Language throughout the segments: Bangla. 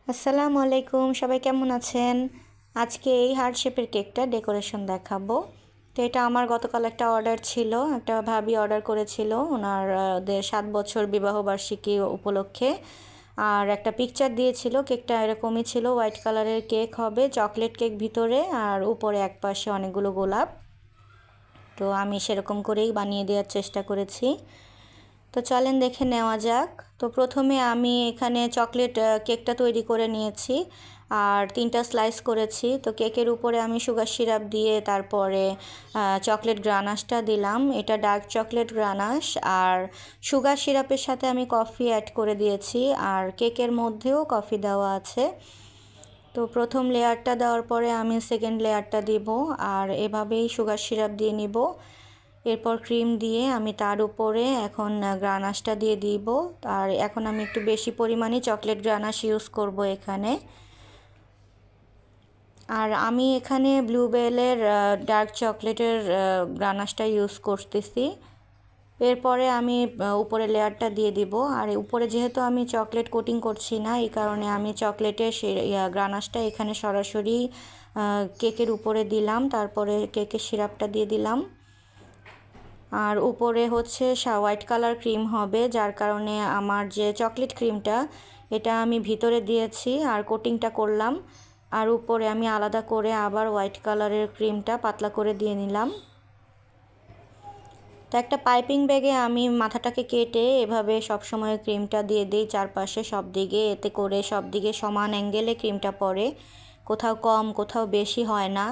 আসসালামু আলাইকুম, সবাই কেমন আছেন? আজকে এই হার্ট শেপের কেকটা ডেকোরেশন দেখাবো। তো এটা আমার গতকাল একটা অর্ডার ছিল, একটা ভাবি অর্ডার করেছিল ওনার দের 7 বছর বিবাহবার্ষিকী উপলক্ষে। আর একটা পিকচার দিয়েছিল, কেকটা এরকমই ছিল, হোয়াইট কালারের কেক হবে, চকলেট কেক ভিতরে আর উপরে এক পাশে অনেকগুলো গোলাপ। তো আমি সেরকম করেই বানিয়ে দেওয়ার চেষ্টা করেছি। তো চলেন দেখে নেওয়া যাক। তো প্রথমে আমি এখানে চকলেট কেকটা তৈরি করে নিয়েছি আর 3টা স্লাইস করেছি। তো কেকের উপরে আমি সুগার সিরাপ দিয়ে তারপরে চকলেট গ্রানাশটা দিলাম। এটা ডার্ক চকলেট গ্রানাশ আর সুগার সিরাপের সাথে আমি কফি অ্যাড করে দিয়েছি আর কেকের মধ্যেও কফি দেওয়া আছে। তো প্রথম লেয়ারটা দেওয়ার পরে আমি সেকেন্ড লেয়ারটা দিব আর এভাবেই সুগার সিরাপ দিয়ে নিব। এরপর ক্রিম দিয়ে আমি তার উপরে এখন গ্রানাশটা দিয়ে দিব। আর এখন আমি একটু বেশি পরিমাণে চকলেট গ্রানাশ ইউজ করব এখানে। আর আমি এখানে ব্লুবেলের ডার্ক চকলেটের গ্রানাশটা ইউজ করতেছি। এরপরে আমি উপরে লেয়ারটা দিয়ে দিব। আর উপরে যেহেতু আমি চকলেট কোটিং করছি না, এই কারণে আমি চকলেটের গ্রানাশটা এখানে সরাসরি কেকের উপরে দিলাম, তারপরে কেকের সিরাপটা দিয়ে দিলাম। আর উপরে হচ্ছে হোয়াইট কালার ক্রিম হবে, যার কারণে আমার যে চকলেট ক্রিমটা এটা আমি ভিতরে দিয়েছি আর কোটিংটা করলাম। আর উপরে আমি আলাদা করে আবার হোয়াইট কালারের ক্রিমটা পাতলা করে দিয়ে নিলাম। তো একটা পাইপিং ব্যাগে আমি মাথাটাকে কেটে এভাবে সবসময় ক্রিমটা দিয়ে দিই চারপাশে সব দিকে, এতে করে সব দিকে সমান অ্যাঙ্গেলে ক্রিমটা পড়ে, কোথাও কম কোথাও বেশি হয় না।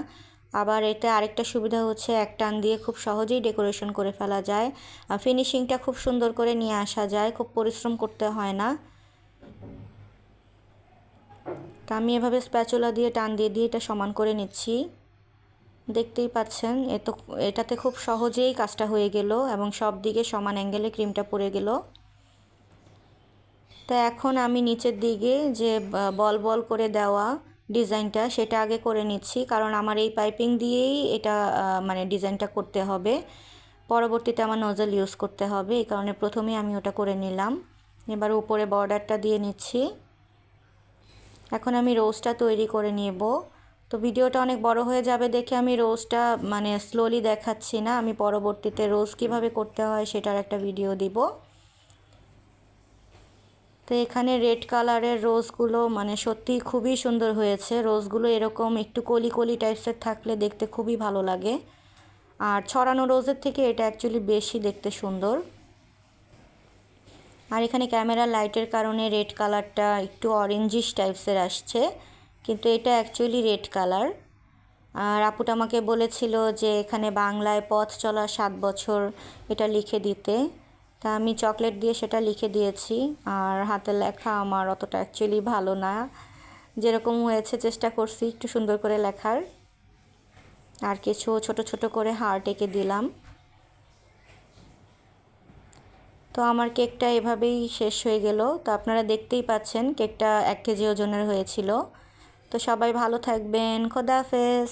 আবার এটা আরেকটা সুবিধা হচ্ছে এক টান দিয়ে খুব সহজেই ডেকোরেশন করে ফেলা যায়, ফিনিশিংটা খুব সুন্দর করে নিয়ে আসা যায়, খুব পরিশ্রম করতে হয় না। তা আমি এভাবে স্প্যাচুলা দিয়ে টান দিয়ে দিয়ে এটা সমান করে নিচ্ছি। দেখতেই পাচ্ছেন এটাতে খুব সহজেই কাজটা হয়ে গেল এবং সব দিকে সমান অ্যাঙ্গেলে ক্রিমটা পড়ে গেল। তো এখন আমি নিচের দিকে যে বল বল করে দেওয়া ডিজাইনটা সেটা আগে করে নিচ্ছি, কারণ আমার এই পাইপিং দিয়েই এটা মানে ডিজাইনটা করতে হবে, পরবর্তীতে আমার নজল ইউজ করতে হবে, এই কারণে প্রথমেই আমি ওটা করে নিলাম। এবার উপরে বর্ডারটা দিয়ে নিচ্ছি। এখন আমি রোজটা তৈরি করে নেব। তো ভিডিওটা অনেক বড় হয়ে যাবে দেখে আমি রোজটা মানে স্লোলি দেখাচ্ছি না, আমি পরবর্তীতে রোজ কিভাবে করতে হয় সেটার একটা ভিডিও দিব। তো এখানে রেড কালারের রোজগুলো মানে সত্যি খুবই সুন্দর হয়েছে। রোজগুলো এরকম একটু কলি কলি টাইপসের থাকলে দেখতে খুবই ভালো লাগে, আর ছড়ানো রোজের থেকে এটা অ্যাকচুয়ালি বেশি দেখতে সুন্দর। আর এখানে ক্যামেরার লাইটের কারণে রেড কালারটা একটু অরেঞ্জিশ টাইপসের আসছে, কিন্তু এটা অ্যাকচুয়ালি রেড কালার। আর আপুটা আমাকে বলেছিল যে এখানে বাংলায় পথ চলা 7 বছর এটা লিখে দিতে, তা আমি চকলেট দিয়ে সেটা লিখে দিয়েছি। আর হাতের লেখা আমার অতটা অ্যাকচুয়ালি ভালো না, যেরকম হয়েছে চেষ্টা করছি একটু সুন্দর করে লেখার। আর কিছু ছোট ছোট করে হার্ট এঁকে দিলাম। তো আমার কেকটা এভাবেই শেষ হয়ে গেল। তো আপনারা দেখতেই পাচ্ছেন কেকটা 1 কেজি ওজনের হয়েছিল। তো সবাই ভালো থাকবেন, খোদা হাফেজ।